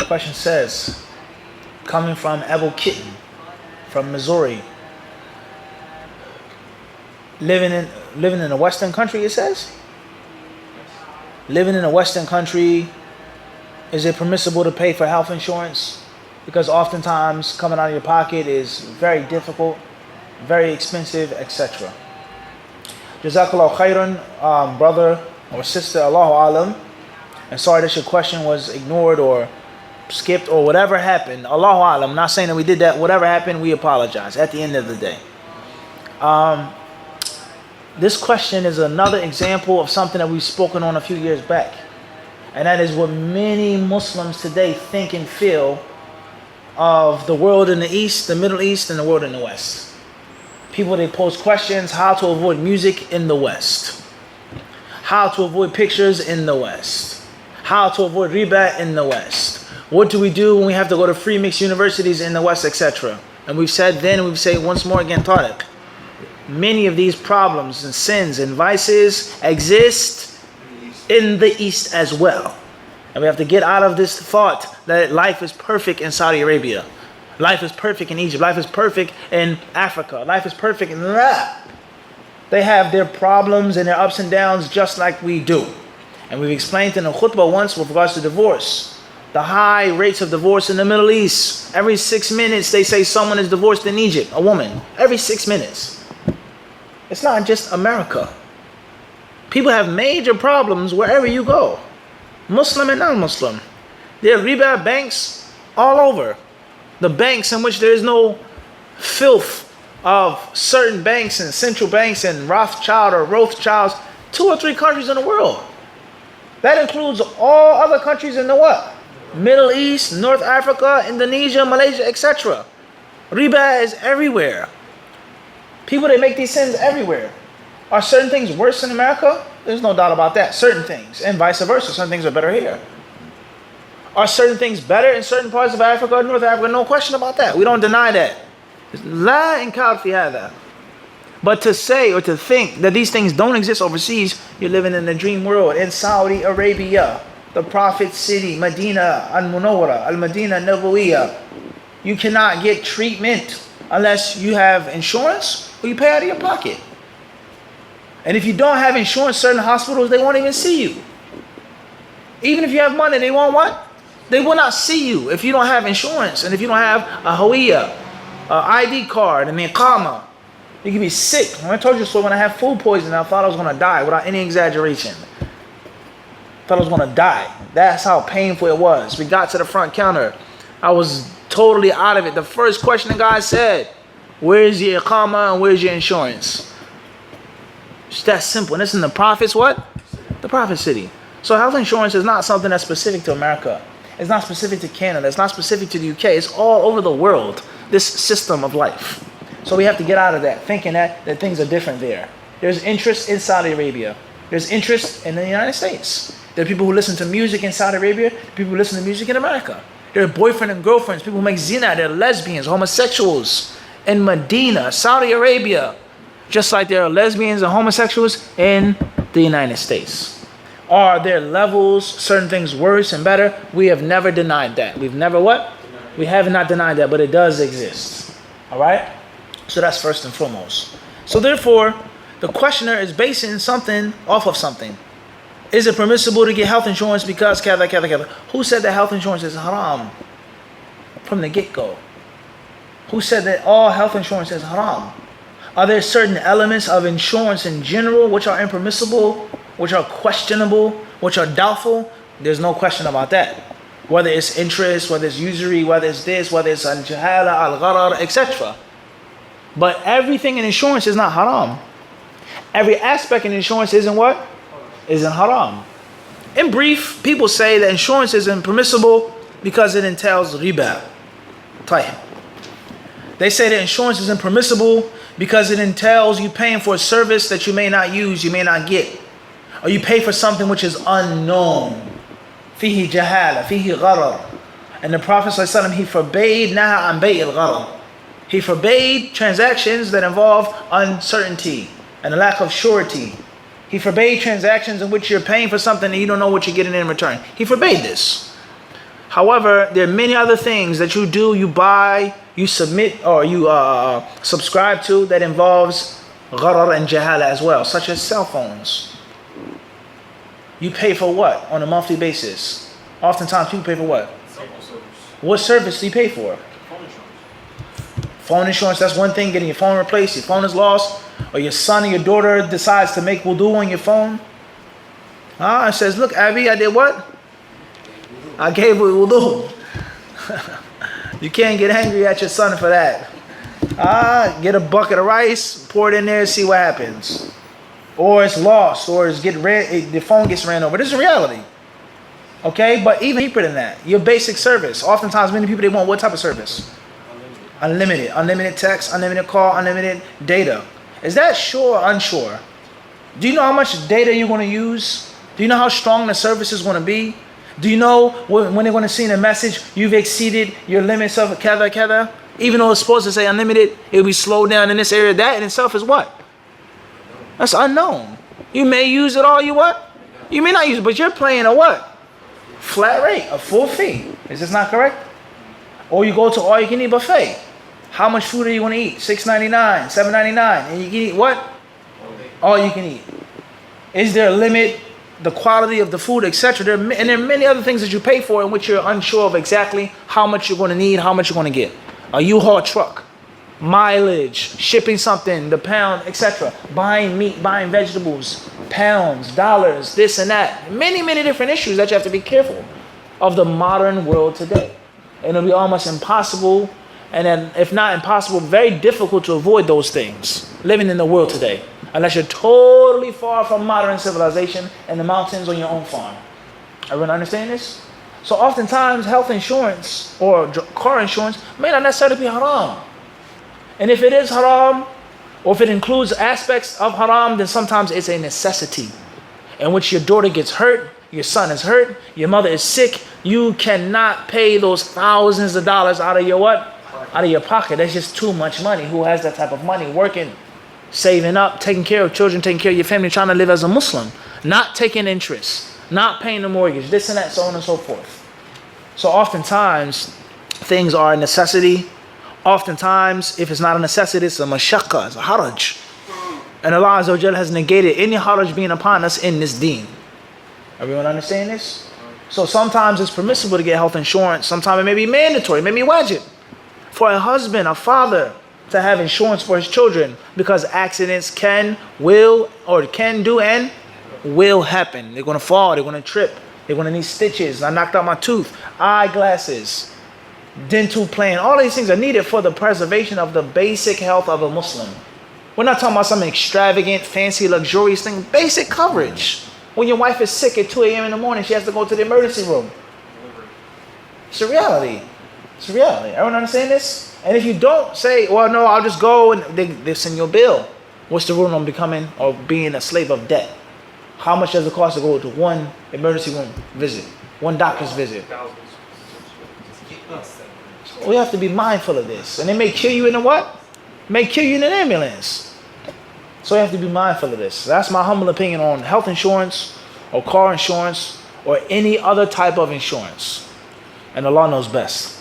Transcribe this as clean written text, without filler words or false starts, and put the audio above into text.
question says, coming from Abu Kitten, from Missouri, living in a Western country, it says? Living in a Western country, is it permissible to pay for health insurance? Because oftentimes coming out of your pocket is very difficult, very expensive, etc. Jazakallah khairan, brother or sister, Allahu alam. And sorry that your question was ignored or skipped or whatever happened. Allahu alam. I'm not saying that we did that. Whatever happened, we apologize at the end of the day. This question is another example of something that we've spoken on a few years back. And that is what many Muslims today think and feel of the world in the East, the Middle East, and the world in the West. People, they pose questions, how to avoid music in the West. How to avoid pictures in the West. How to avoid riba in the West. What do we do when we have to go to free mixed universities in the West, etc.? And we've said then, and we've said once more again, Tariq, many of these problems and sins and vices exist in the East as well. And we have to get out of this thought that life is perfect in Saudi Arabia. Life is perfect in Egypt. Life is perfect in Africa. Life is perfect in that. They have their problems and their ups and downs just like we do. And we've explained in a khutbah once with regards to divorce. The high rates of divorce in the Middle East. Every 6 minutes they say someone is divorced in Egypt, a woman. Every 6 minutes. It's not just America. People have major problems wherever you go. Muslim and non-Muslim. There are riba banks all over. The banks in which there is no filth of certain banks and central banks and Rothschilds, 2 or 3 countries in the world. That includes all other countries in the what? Middle East, North Africa, Indonesia, Malaysia, etc. Riba is everywhere. People, they make these sins everywhere. Are certain things worse in America? There's no doubt about that. Certain things. And vice versa. Certain things are better here. Are certain things better in certain parts of Africa, North Africa? No question about that. We don't deny that. La inkar fi hada. But to say or to think that these things don't exist overseas, you're living in the dream world. In Saudi Arabia, the Prophet's city, Medina al-Munawwara, al-Madina Nabawiyya, you cannot get treatment unless you have insurance or you pay out of your pocket. And if you don't have insurance, certain hospitals, they won't even see you. Even if you have money, they won't what? They will not see you if you don't have insurance and if you don't have a Hawiyah, ID card, and the Iqama. You can be sick. When I told you so, when I had food poisoning, I thought I was going to die without any exaggeration. I thought I was going to die. That's how painful it was. We got to the front counter. I was totally out of it. The first question the guy said, where's your Iqama and where's your insurance? It's that simple. And it's in the Prophet's what? The Prophet's city. So health insurance is not something that's specific to America. It's not specific to Canada. It's not specific to the UK. It's all over the world, this system of life. So we have to get out of that, thinking that things are different there. There's interest in Saudi Arabia. There's interest in the United States. There are people who listen to music in Saudi Arabia, people who listen to music in America. There are boyfriend and girlfriends, people who make zina, they're lesbians, homosexuals in Medina, Saudi Arabia. Just like there are lesbians and homosexuals in the United States. Are there levels, certain things worse and better? We have never denied that. We've never what? We have not denied that, but it does exist. All right? So that's first and foremost. So therefore, the questioner is basing something off of something. Is it permissible to get health insurance because kada, kada, kada? Who said that health insurance is haram from the get-go? Who said that all health insurance is haram? Are there certain elements of insurance in general which are impermissible, which are questionable, which are doubtful? There's no question about that. Whether it's interest, whether it's usury, whether it's this, whether it's al-jahala, al-gharar, etc. But everything in insurance is not haram. Every aspect in insurance isn't what? Isn't haram. In brief, people say that insurance is impermissible because it entails riba. They say that insurance is impermissible because it entails you paying for a service that you may not use, you may not get. Or you pay for something which is unknown. Fihi jahala, fihi gharar. And the Prophet ﷺ, he forbade naha an bay' al-gharar. He forbade transactions that involve uncertainty and a lack of surety. He forbade transactions in which you're paying for something and you don't know what you're getting in return. He forbade this. However, there are many other things that you do, you buy, you submit, or you subscribe to that involves gharar and jahala as well, such as cell phones. You pay for what on a monthly basis? Oftentimes people pay for what? What service do you pay for? Phone insurance, that's one thing. Getting your phone replaced, your phone is lost, or your son or your daughter decides to make wudu on your phone. It says, look, Abby, I did what? I gave it wudu. You can't get angry at your son for that. Get a bucket of rice, pour it in there, see what happens. Or it's lost, or the phone gets ran over. This is reality. Okay, but even deeper than that, your basic service. Oftentimes, many people, they want what type of service? Unlimited. Unlimited text, unlimited call, unlimited data. Is that sure or unsure? Do you know how much data you're going to use? Do you know how strong the service is going to be? Do you know when they're going to see in a message, you've exceeded your limits of kada? Even though it's supposed to say unlimited, it'll be slowed down in this area. That in itself is what? That's unknown. You may use it all you what? You may not use it, but you're paying a what? Flat rate, a full fee. Is this not correct? Or you go to all you can eat buffet. How much food are you going to eat? $6.99, $7.99, and you can eat what? All you can eat. Is there a limit? The quality of the food, etc. And there are many other things that you pay for in which you're unsure of exactly how much you're going to need, how much you're going to get. A U-Haul truck, mileage, shipping something, the pound, etc. Buying meat, buying vegetables, pounds, dollars, this and that. Many, many different issues that you have to be careful of the modern world today. And it'll be almost impossible, and then if not impossible, very difficult to avoid those things living in the world today. Unless you're totally far from modern civilization in the mountains on your own farm. Everyone understand this? So oftentimes health insurance or car insurance may not necessarily be haram. And if it is haram, or if it includes aspects of haram, then sometimes it's a necessity in which your daughter gets hurt, your son is hurt, your mother is sick. You cannot pay those thousands of dollars out of your what? Out of your pocket. That's just too much money. Who has that type of money? Working, saving up, taking care of children, taking care of your family, trying to live as a Muslim, not taking interest, not paying the mortgage, this and that, so on and so forth. So oftentimes, things are a necessity. Oftentimes, if it's not a necessity, it's a mashaqqa, it's a haraj. And Allah Azza wa Jalla has negated any haraj being upon us in this deen. Everyone understand this? So sometimes it's permissible to get health insurance. Sometimes it may be mandatory, it may be wajib for a husband, a father, to have insurance for his children, because accidents can do and will happen. They're going to fall, they're going to trip, they're going to need stitches. I knocked out my tooth, eyeglasses, dental plan. All these things are needed for the preservation of the basic health of a Muslim. We're not talking about some extravagant, fancy, luxurious thing. Basic coverage. When your wife is sick at 2 a.m. in the morning, she has to go to the emergency room. It's a reality. It's a reality. Everyone understand this? And if you don't say, well, no, I'll just go, and they send you a bill. What's the rule on becoming or being a slave of debt? How much does it cost to go to one emergency room visit, one doctor's visit? We have to be mindful of this. And it may kill you in a what? It may kill you in an ambulance. So we have to be mindful of this. That's my humble opinion on health insurance or car insurance or any other type of insurance. And Allah knows best.